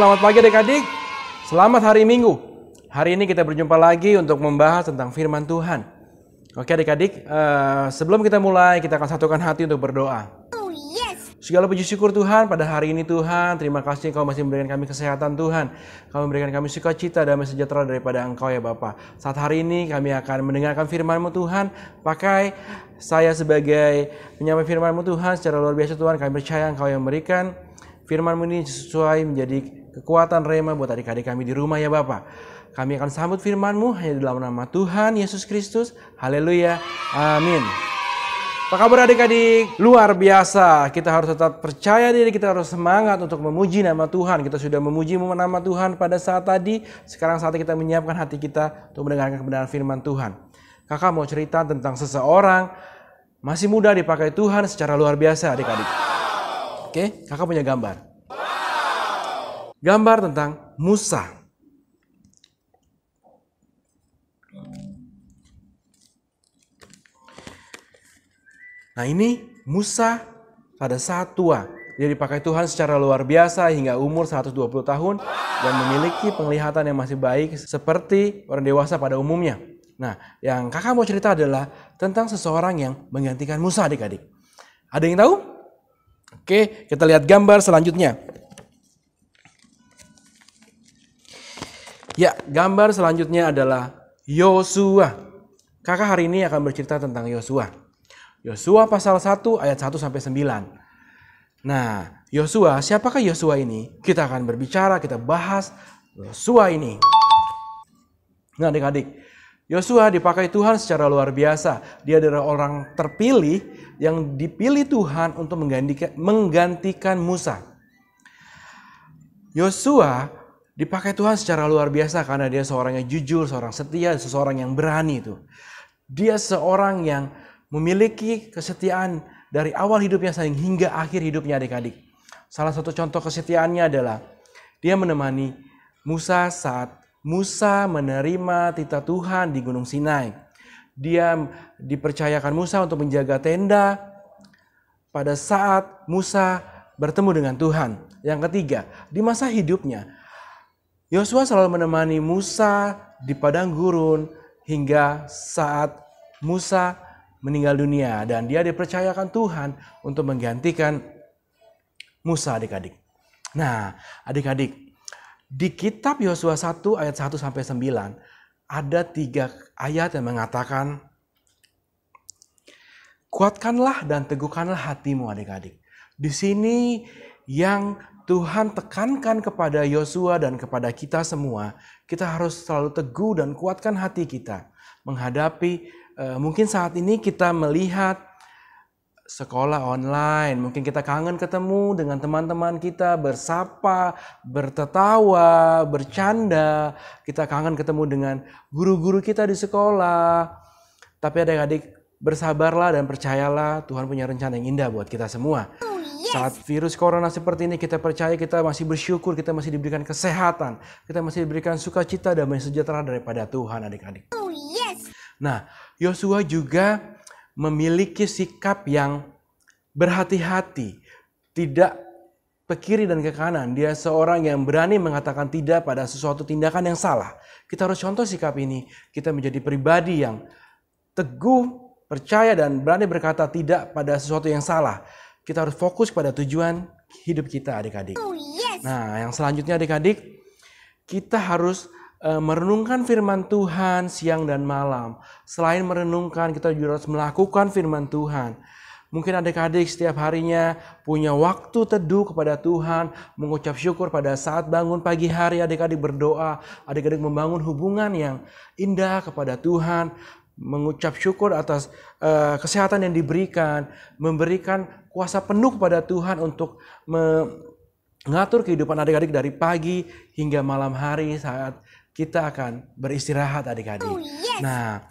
selamat pagi adik-adik. Selamat hari Minggu. Hari ini kita berjumpa lagi untuk membahas tentang firman Tuhan. Oke adik-adik, sebelum kita mulai, kita akan satukan hati untuk berdoa. Segala puji syukur Tuhan pada hari ini Tuhan. Terima kasih Engkau masih memberikan kami kesehatan Tuhan. Kau memberikan kami sukacita, damai sejahtera daripada Engkau ya Bapa. Saat hari ini kami akan mendengarkan firman-Mu Tuhan. Pakai saya sebagai penyampai firman-Mu Tuhan. Secara luar biasa Tuhan, kami percaya Engkau yang memberikan firman-Mu ini sesuai menjadi kekuatan rema buat adik-adik kami di rumah ya Bapa. Kami akan sambut firman-Mu hanya di dalam nama Tuhan Yesus Kristus. Haleluya. Amin. Apa kabar adik-adik? Luar biasa. Kita harus tetap percaya diri, kita harus semangat untuk memuji nama Tuhan. Kita sudah memuji nama Tuhan pada saat tadi. Sekarang saatnya kita menyiapkan hati kita untuk mendengarkan kebenaran firman Tuhan. Kakak mau cerita tentang seseorang masih muda dipakai Tuhan secara luar biasa adik-adik. Oke, kakak punya gambar. Gambar tentang Musa. Nah ini Musa pada saat tua. Dia dipakai Tuhan secara luar biasa hingga umur 120 tahun. Dan memiliki penglihatan yang masih baik seperti orang dewasa pada umumnya. Nah yang kakak mau cerita adalah tentang seseorang yang menggantikan Musa adik-adik. Ada yang tahu? Oke, kita lihat gambar selanjutnya. Ya, gambar selanjutnya adalah Yosua. Kakak hari ini akan bercerita tentang Yosua. Yosua pasal 1 ayat 1 sampai 9. Nah, Yosua, siapakah Yosua ini? Kita akan berbicara, kita bahas Yosua ini. Nah, adik-adik, Yosua dipakai Tuhan secara luar biasa. Dia adalah orang terpilih yang dipilih Tuhan untuk menggantikan Musa. Yosua dipakai Tuhan secara luar biasa karena dia seorang yang jujur, seorang setia, seseorang yang berani itu. Dia seorang yang memiliki kesetiaan dari awal hidupnya hingga akhir hidupnya adik-adik. Salah satu contoh kesetiaannya adalah dia menemani Musa saat Musa menerima titah Tuhan di Gunung Sinai. Dia dipercayakan Musa untuk menjaga tenda pada saat Musa bertemu dengan Tuhan. Yang ketiga, di masa hidupnya, Yosua selalu menemani Musa di padang gurun hingga saat Musa meninggal dunia. Dan dia dipercayakan Tuhan untuk menggantikan Musa adik-adik. Nah adik-adik, di kitab Yosua 1 ayat 1 sampai 9 ada 3 ayat yang mengatakan, kuatkanlah dan teguhkanlah hatimu adik-adik. Di sini yang Tuhan tekankan kepada Yosua dan kepada kita semua, kita harus selalu teguh dan kuatkan hati kita menghadapi mungkin saat ini kita melihat sekolah online, mungkin kita kangen ketemu dengan teman-teman kita, bersapa, bertertawa, bercanda. Kita kangen ketemu dengan guru-guru kita di sekolah. Tapi adik-adik, bersabarlah dan percayalah Tuhan punya rencana yang indah buat kita semua. Saat virus corona seperti ini, kita percaya kita masih bersyukur, kita masih diberikan kesehatan, kita masih diberikan sukacita dan damai sejahtera daripada Tuhan adik-adik. Nah, Yosua juga memiliki sikap yang berhati-hati, tidak ke kiri dan ke kanan. Dia seorang yang berani mengatakan tidak pada sesuatu tindakan yang salah. Kita harus contoh sikap ini. Kita menjadi pribadi yang teguh, percaya dan berani berkata tidak pada sesuatu yang salah. Kita harus fokus pada tujuan hidup kita adik-adik. Nah, yang selanjutnya adik-adik, kita harus merenungkan firman Tuhan siang dan malam. Selain merenungkan, kita juga harus melakukan firman Tuhan. Mungkin adik-adik setiap harinya punya waktu teduh kepada Tuhan, mengucap syukur pada saat bangun pagi hari, adik-adik berdoa, adik-adik membangun hubungan yang indah kepada Tuhan, mengucap syukur atas kesehatan yang diberikan, memberikan kuasa penuh kepada Tuhan untuk mengatur kehidupan adik-adik dari pagi hingga malam hari saat kita akan beristirahat adik-adik. Nah,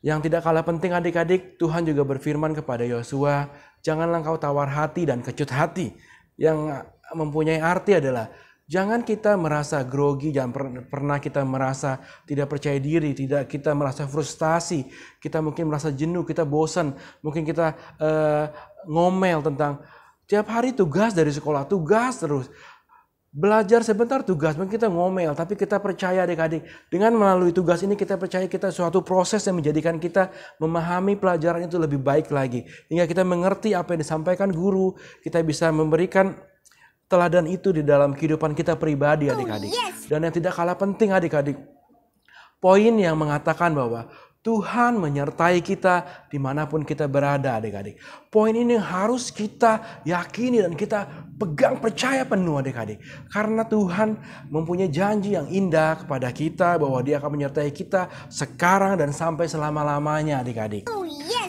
yang tidak kalah penting adik-adik, Tuhan juga berfirman kepada Yosua, janganlah engkau tawar hati dan kecut hati. Yang mempunyai arti adalah, jangan kita merasa grogi, jangan pernah kita merasa tidak percaya diri, tidak kita merasa frustasi, kita mungkin merasa jenuh, kita bosan, mungkin kita ngomel tentang tiap hari tugas dari sekolah, tugas terus. belajar sebentar tugas, mungkin kita ngomel, tapi kita percaya adik-adik, dengan melalui tugas ini kita percaya kita suatu proses yang menjadikan kita memahami pelajaran itu lebih baik lagi. Hingga kita mengerti apa yang disampaikan guru, kita bisa memberikan teladan itu di dalam kehidupan kita pribadi adik-adik. Dan yang tidak kalah penting adik-adik, poin yang mengatakan bahwa Tuhan menyertai kita dimanapun kita berada adik-adik. Poin ini harus kita yakini dan kita pegang percaya penuh adik-adik. Karena Tuhan mempunyai janji yang indah kepada kita bahwa Dia akan menyertai kita sekarang dan sampai selama-lamanya adik-adik.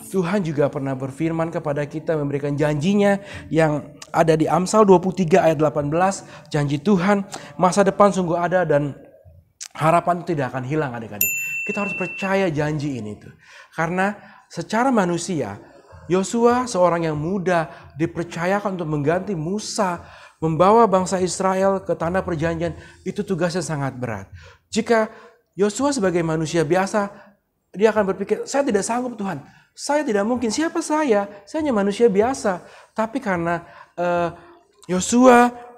Tuhan juga pernah berfirman kepada kita memberikan janjinya yang ada di Amsal 23 ayat 18. Janji Tuhan masa depan sungguh ada dan harapan itu tidak akan hilang adik-adik. Kita harus percaya janji ini tuh. Karena secara manusia, Yosua seorang yang muda dipercayakan untuk mengganti Musa, membawa bangsa Israel ke tanah perjanjian, itu tugasnya sangat berat. Jika Yosua sebagai manusia biasa, dia akan berpikir, saya tidak sanggup Tuhan. Saya tidak mungkin, siapa saya? Saya hanya manusia biasa. Tapi karena Yosua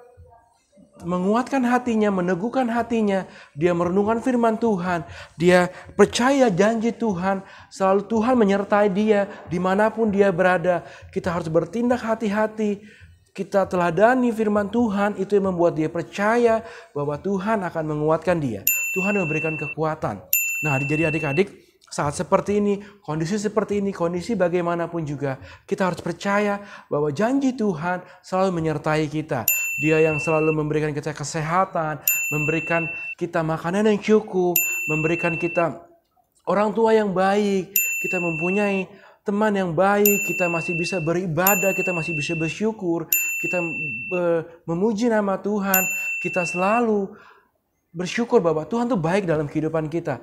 menguatkan hatinya, meneguhkan hatinya, dia merenungkan firman Tuhan, dia percaya janji Tuhan, selalu Tuhan menyertai dia dimanapun dia berada. Kita harus bertindak hati-hati, kita teladani firman Tuhan, itu yang membuat dia percaya bahwa Tuhan akan menguatkan dia. Tuhan memberikan kekuatan. Nah, jadi adik-adik, saat seperti ini, kondisi bagaimanapun juga, kita harus percaya bahwa janji Tuhan selalu menyertai kita. Dia yang selalu memberikan kita kesehatan, memberikan kita makanan yang cukup, memberikan kita orang tua yang baik, kita mempunyai teman yang baik, kita masih bisa beribadah, kita masih bisa bersyukur, kita memuji nama Tuhan, kita selalu bersyukur bahwa Tuhan itu baik dalam kehidupan kita.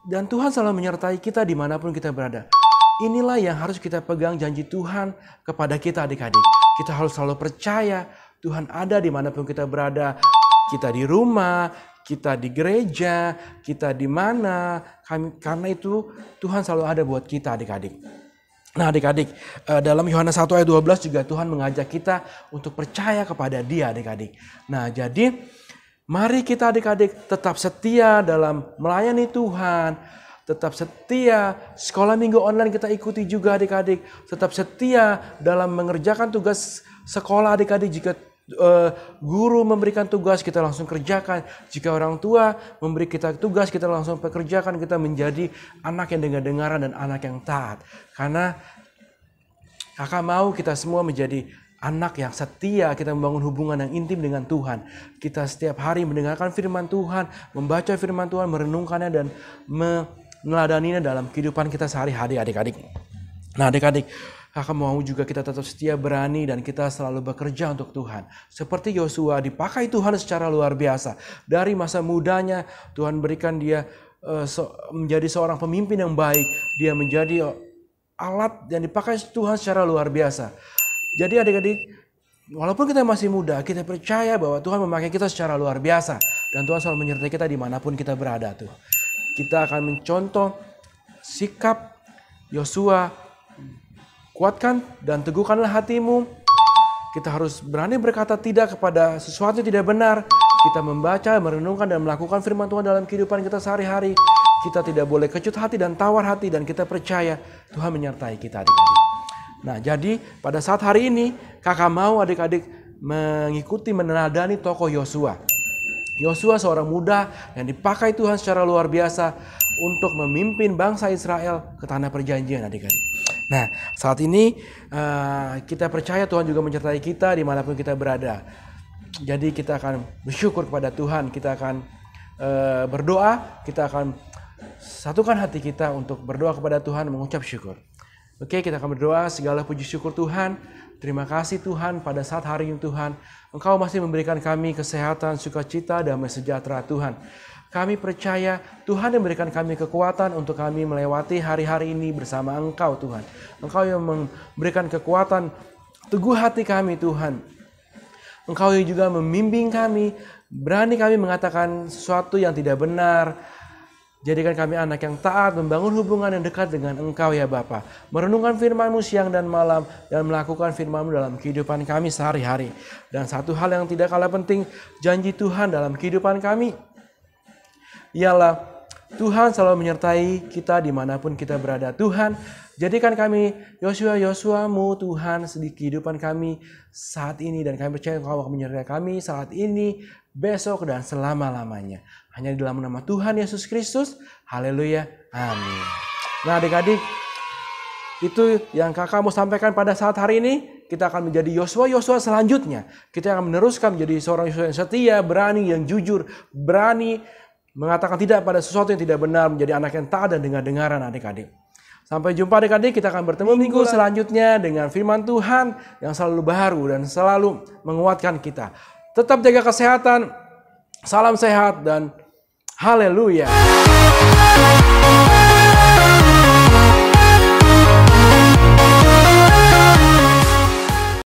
Dan Tuhan selalu menyertai kita dimanapun kita berada. Inilah yang harus kita pegang janji Tuhan kepada kita adik-adik. Kita harus selalu percaya Tuhan ada dimanapun kita berada. Kita di rumah, kita di gereja, kita di mana. Karena itu Tuhan selalu ada buat kita adik-adik. Nah adik-adik, dalam Yohanes 1 ayat 12 juga Tuhan mengajak kita untuk percaya kepada Dia adik-adik. Nah jadi mari kita adik-adik tetap setia dalam melayani Tuhan. Tetap setia, sekolah minggu online kita ikuti juga adik-adik. Tetap setia dalam mengerjakan tugas sekolah adik-adik. Jika guru memberikan tugas, kita langsung kerjakan. Jika orang tua memberi kita tugas, kita langsung pekerjakan. Kita menjadi anak yang dengar-dengaran dan anak yang taat. Karena kakak mau kita semua menjadi anak yang setia, kita membangun hubungan yang intim dengan Tuhan. Kita setiap hari mendengarkan firman Tuhan, membaca firman Tuhan, merenungkannya dan meneladaninya dalam kehidupan kita sehari-hari adik-adik. Nah adik-adik, kakak mau juga kita tetap setia, berani, dan kita selalu bekerja untuk Tuhan. Seperti Yosua dipakai Tuhan secara luar biasa. Dari masa mudanya Tuhan berikan dia menjadi seorang pemimpin yang baik. Dia menjadi alat yang dipakai Tuhan secara luar biasa. Jadi adik-adik, walaupun kita masih muda, kita percaya bahwa Tuhan memakai kita secara luar biasa. Dan Tuhan selalu menyertai kita dimanapun kita berada tuh. Kita akan mencontoh sikap Yosua. Kuatkan dan teguhkanlah hatimu. Kita harus berani berkata tidak kepada sesuatu yang tidak benar. Kita membaca, merenungkan dan melakukan firman Tuhan dalam kehidupan kita sehari-hari. Kita tidak boleh kecut hati dan tawar hati, dan kita percaya Tuhan menyertai kita adik-adik. Nah jadi pada saat hari ini kakak mau adik-adik mengikuti meneladani tokoh Yosua. Yosua seorang muda yang dipakai Tuhan secara luar biasa untuk memimpin bangsa Israel ke tanah perjanjian adik-adik. Nah saat ini kita percaya Tuhan juga menyertai kita dimanapun kita berada. Jadi kita akan bersyukur kepada Tuhan, kita akan berdoa, kita akan satukan hati kita untuk berdoa kepada Tuhan, mengucap syukur. Oke, kita akan berdoa. Segala puji syukur Tuhan. Terima kasih Tuhan pada saat hari ini Tuhan. Engkau masih memberikan kami kesehatan, sukacita, damai sejahtera Tuhan. Kami percaya Tuhan yang memberikan kami kekuatan untuk kami melewati hari-hari ini bersama Engkau Tuhan. Engkau yang memberikan kekuatan teguh hati kami Tuhan. Engkau yang juga membimbing kami, berani kami mengatakan sesuatu yang tidak benar. Jadikan kami anak yang taat, membangun hubungan yang dekat dengan Engkau ya Bapa. Merenungkan firman-Mu siang dan malam, dan melakukan firman-Mu dalam kehidupan kami sehari-hari. Dan satu hal yang tidak kalah penting, janji Tuhan dalam kehidupan kami ialah Tuhan selalu menyertai kita dimanapun kita berada. Tuhan, jadikan kami Yosua-Mu Tuhan di kehidupan kami saat ini. Dan kami percaya Engkau akan menyertai kami saat ini, besok, dan selama-lamanya. Hanya di dalam nama Tuhan Yesus Kristus. Haleluya. Amin. Nah adik-adik, itu yang kakak mau sampaikan pada saat hari ini. Kita akan menjadi Yosua selanjutnya. Kita akan meneruskan menjadi seorang Yosua yang setia, berani, yang jujur, berani mengatakan tidak pada sesuatu yang tidak benar, menjadi anak yang taat dan dengar-dengaran adik-adik. Sampai jumpa adik-adik, kita akan bertemu minggu selanjutnya dengan firman Tuhan yang selalu baru dan selalu menguatkan kita. Tetap jaga kesehatan, salam sehat dan haleluya.